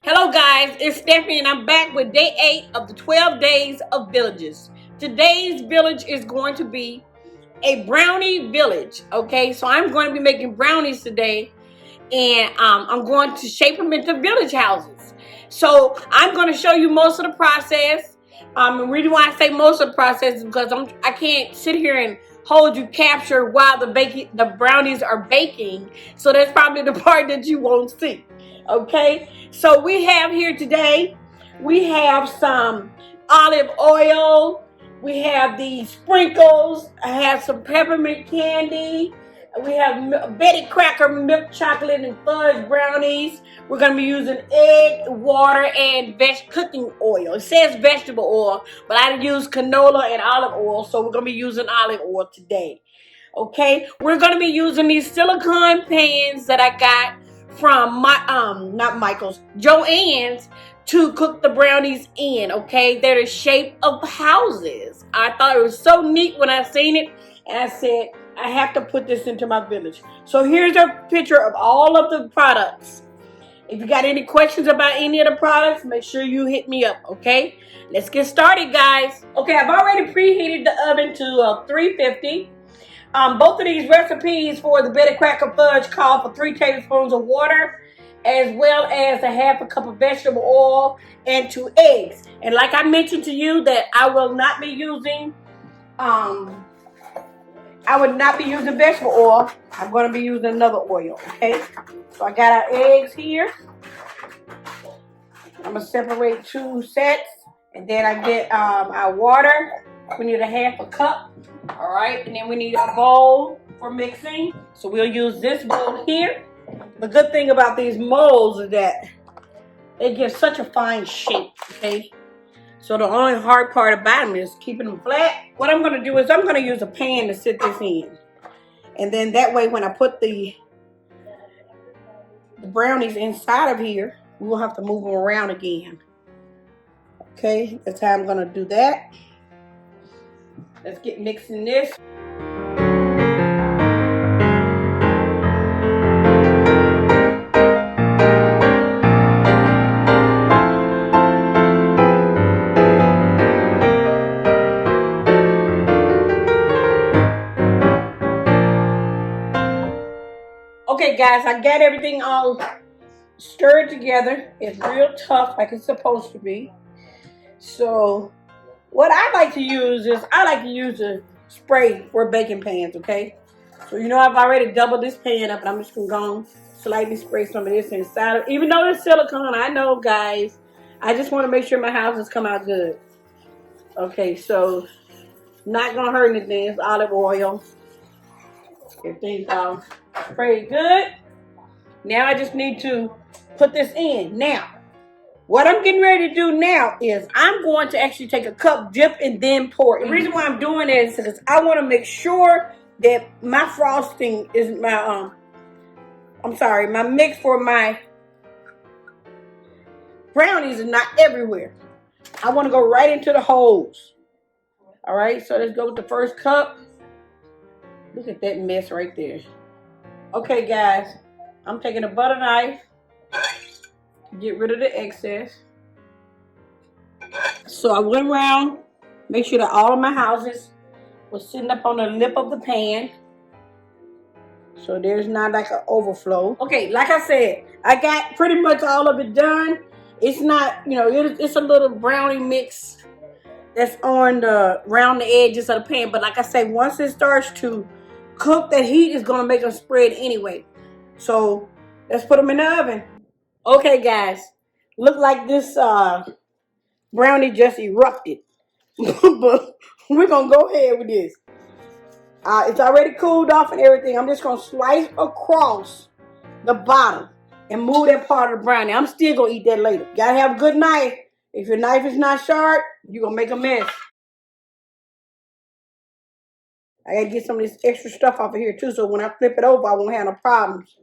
Hello guys, it's Stephanie and I'm back with day 8 of the 12 days of villages. Today's village is going to be a brownie village, okay? So I'm going to be making brownies today and I'm going to shape them into village houses. So I'm going to show you most of the process. The reason why I say most of the process is because I can't sit here and hold you captured while the brownies are baking. So that's probably the part that you won't see. Okay, so we have here today, we have some olive oil, we have these sprinkles, I have some peppermint candy, we have Betty Crocker milk chocolate and fudge brownies. We're going to be using egg, water, and cooking oil. It says vegetable oil, but I use canola and olive oil, so we're going to be using olive oil today. Okay, we're going to be using these silicone pans that I got from not Michael's, Joann's, to cook the brownies in. Okay, they're the shape of houses. I thought it was so neat when I seen it, and I said I have to put this into my village. So here's a picture of all of the products. If you got any questions about any of the products, make sure you hit me up. Okay, let's get started, guys. Okay, I've already preheated the oven to 350. Both of these recipes for the Betty Crocker fudge call for 3 tablespoons of water, as well as a half a cup of vegetable oil and 2 eggs. And like I mentioned to you, that I would not be using vegetable oil. I'm going to be using another oil. Okay, so I got our eggs here. I'm gonna separate 2 sets, and then I get our water. We need a half a cup. All right, and then we need a bowl for mixing. So we'll use this bowl here. The good thing about these molds is that they give such a fine shape, okay? So the only hard part about them is keeping them flat. What I'm gonna do is I'm gonna use a pan to sit this in. And then that way when I put the brownies inside of here, we won't have to move them around again. Okay, that's how I'm gonna do that. Let's get mixing this. Okay guys, I got everything all stirred together. It's real tough like it's supposed to be. So what I like to use is a spray for baking pans, okay? So you know I've already doubled this pan up, and I'm just gonna go slightly spray some of this inside of, even though it's silicone, I know guys, I just want to make sure my houses come out good. Okay, so not gonna hurt anything. It's olive oil. Everything's all sprayed good. Now I just need to put this in. Now, what I'm getting ready to do now is I'm going to actually take a cup, dip, and then pour. The reason why I'm doing it is because I want to make sure that my frosting is my mix for my brownies is not everywhere. I want to go right into the holes. All right, so let's go with the first cup. Look at that mess right there. Okay, guys, I'm taking a butter knife. Get rid of the excess. So I went around, make sure that all of my houses was sitting up on the lip of the pan, so there's not like an overflow. Okay, like I said, I got pretty much all of it done. It's not, it's a little brownie mix that's on around the edges of the pan. But like I say, once it starts to cook, that heat is gonna make them spread anyway. So let's put them in the oven. Okay, guys, look like this brownie just erupted. But we're gonna go ahead with this. It's already cooled off and everything. I'm just gonna slice across the bottom and move that part of the brownie. I'm still gonna eat that later. Gotta have a good knife. If your knife is not sharp, you're gonna make a mess. I gotta get some of this extra stuff off of here too, so when I flip it over, I won't have no problems.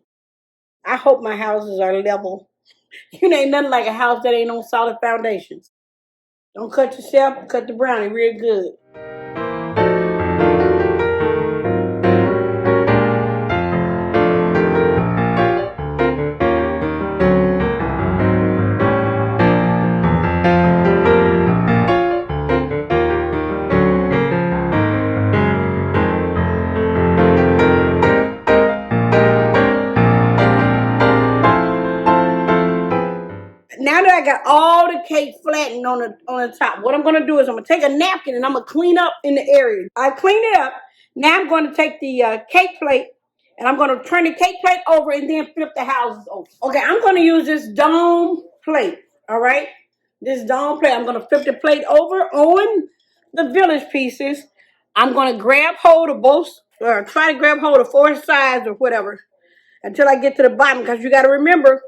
I hope my houses are level. You ain't nothing like a house that ain't on solid foundations. Don't cut yourself, cut the brownie real good. got all the cake flattened on the top. What I'm gonna do is I'm gonna take a napkin and I'm gonna clean up in the area. I cleaned it up. Now I'm gonna take the cake plate and I'm gonna turn the cake plate over and then flip the houses over. Okay, I'm gonna use this dome plate. All right, this dome plate. I'm gonna flip the plate over on the village pieces. I'm gonna grab hold of both, or try to grab hold of 4 sides or whatever until I get to the bottom, because you got to remember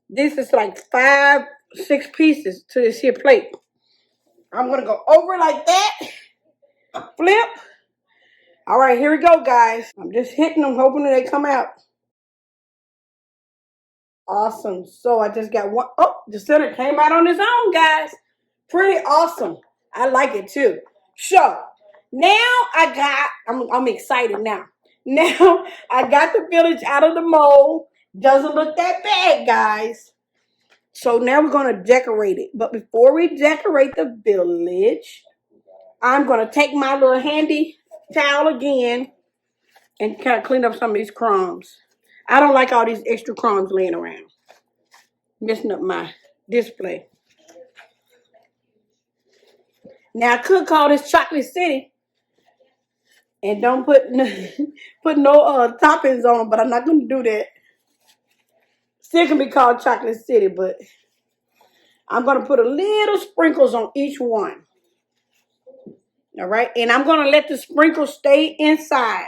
this is like 5, 6 pieces to this here plate. I'm gonna go over like that, flip. All right, here we go, guys. I'm just hitting them, hoping that they come out. Awesome. So I just got one. Oh, the center came out on its own, guys. Pretty awesome. I like it too. So now I'm excited now. Now I got the village out of the mold. Doesn't look that bad, guys. So now we're going to decorate it. But before we decorate the village, I'm going to take my little handy towel again and kind of clean up some of these crumbs. I don't like all these extra crumbs laying around, messing up my display. Now I could call this Chocolate City and don't put no toppings on them, but I'm not going to do that. Still can be called Chocolate City, but I'm going to put a little sprinkles on each one. All right, and I'm going to let the sprinkles stay inside.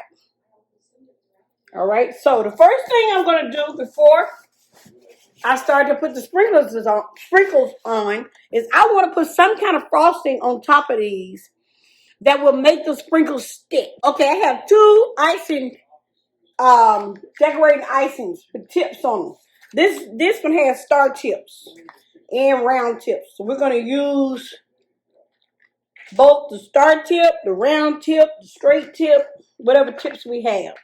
All right, so the first thing I'm going to do before I start to put the sprinkles on is I want to put some kind of frosting on top of these that will make the sprinkles stick. Okay, I have 2 icing, decorating icings with tips on them. This one has star tips and round tips. So we're going to use both the star tip, the round tip, the straight tip, whatever tips we have.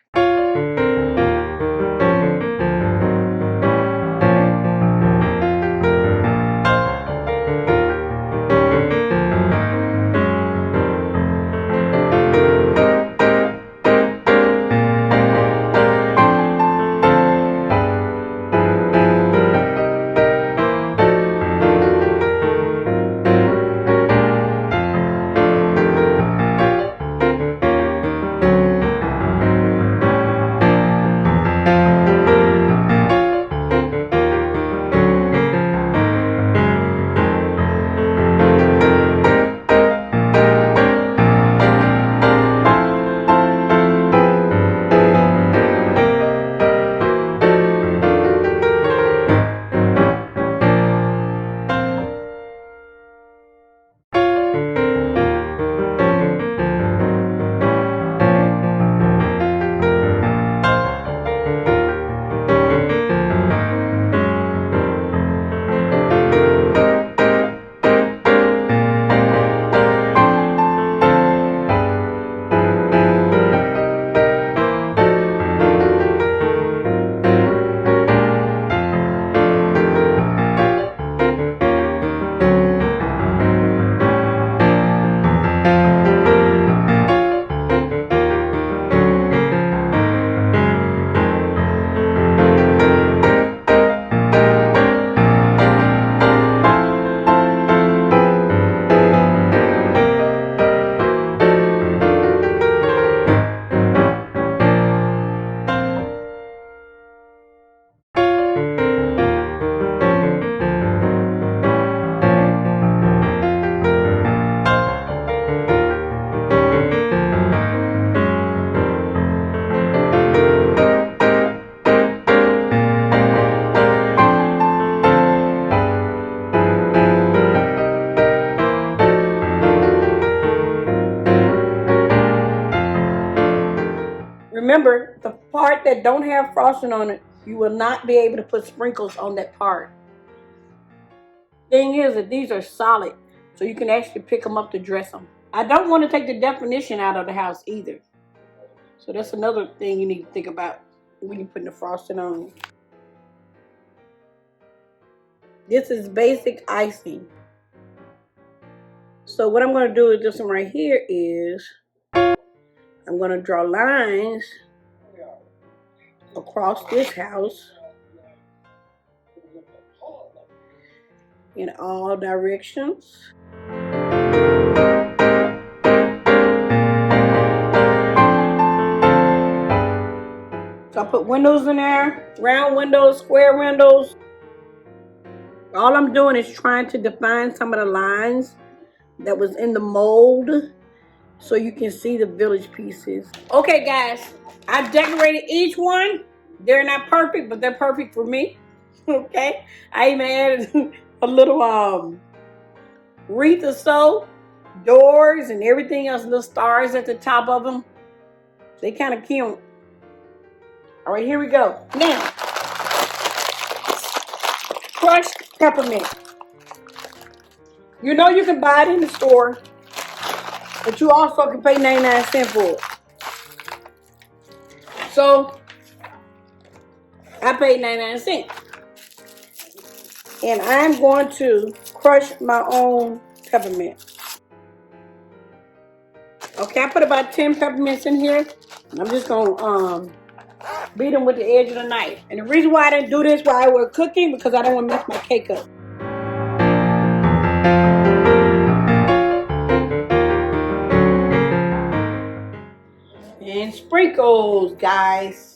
Remember, the part that don't have frosting on it, you will not be able to put sprinkles on that part. Thing is that these are solid, so you can actually pick them up to dress them. I don't want to take the definition out of the house either. So that's another thing you need to think about when you're putting the frosting on. This is basic icing. So what I'm going to do is this one right here is I'm going to draw lines across this house. in all directions. So I put windows in there, round windows, square windows. All I'm doing is trying to define some of the lines that was in the mold so you can see the village pieces. Okay, guys, I decorated each one. They're not perfect, but they're perfect for me. Okay, I even added a little wreath or so, doors and everything else, little stars at the top of them. They kind of cute. All right, here we go. Now, crushed peppermint. You know you can buy it in the store, but you also can pay 99 cents for it. So, I paid 99 cents. And I'm going to crush my own peppermint. Okay, I put about 10 peppermints in here. I'm just going to beat them with the edge of the knife. And the reason why I didn't do this while I was cooking, because I don't want to mess my cake up. And sprinkles, guys.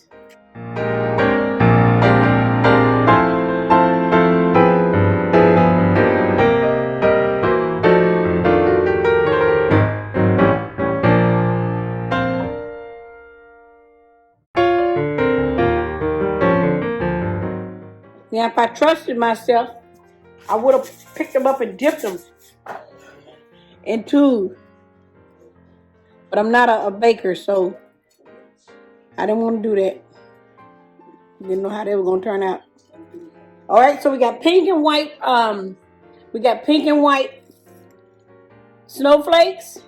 Now, if I trusted myself, I would have picked them up and dipped them into, but I'm not a baker, so I didn't want to do that. Didn't know how they were going to turn out. All right, so we got pink and white. We got pink and white snowflakes.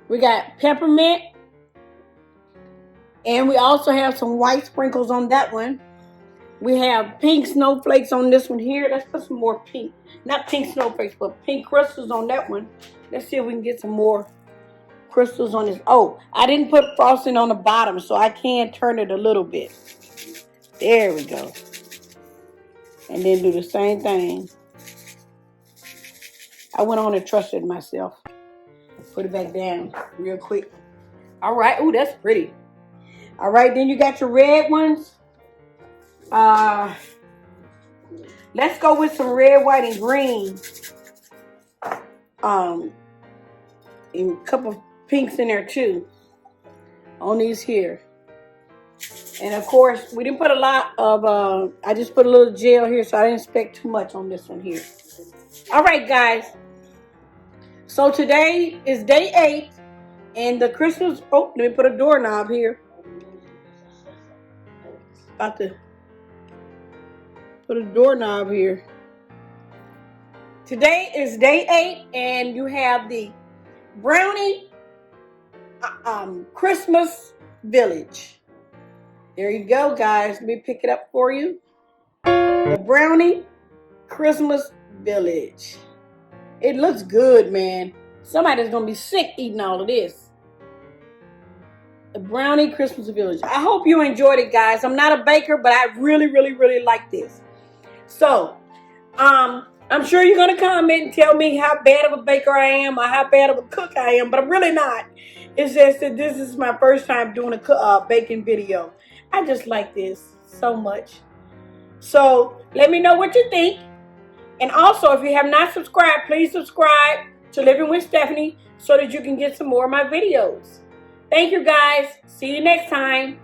We got peppermint, and we also have some white sprinkles on that one. We have pink snowflakes on this one here. Let's put some more pink. Not pink snowflakes, but pink crystals on that one. Let's see if we can get some more crystals on this. Oh, I didn't put frosting on the bottom, so I can turn it a little bit. There we go. And then do the same thing. I went on and trusted myself. Put it back down real quick. All right. Ooh, that's pretty. All right, then you got your red ones. Let's go with some red, white, and green. And a couple of pinks in there too. On these here. And of course, we didn't put a lot of, I just put a little gel here, so I didn't expect too much on this one here. All right, guys. So today is day 8. And the Christmas, oh, let me put a doorknob here. About to put a doorknob here. Today is day 8, and you have the brownie Christmas village. There you go, guys. Let me pick it up for you. The brownie Christmas village. It looks good, man. Somebody's gonna be sick eating all of this. The brownie Christmas village. I hope you enjoyed it, guys. I'm not a baker, but I really, really, really like this. So, I'm sure you're going to comment and tell me how bad of a baker I am or how bad of a cook I am, but I'm really not. It's just that this is my first time doing a baking video. I just like this so much. So, let me know what you think. And also, if you have not subscribed, please subscribe to Living with Stephanie so that you can get some more of my videos. Thank you, guys. See you next time.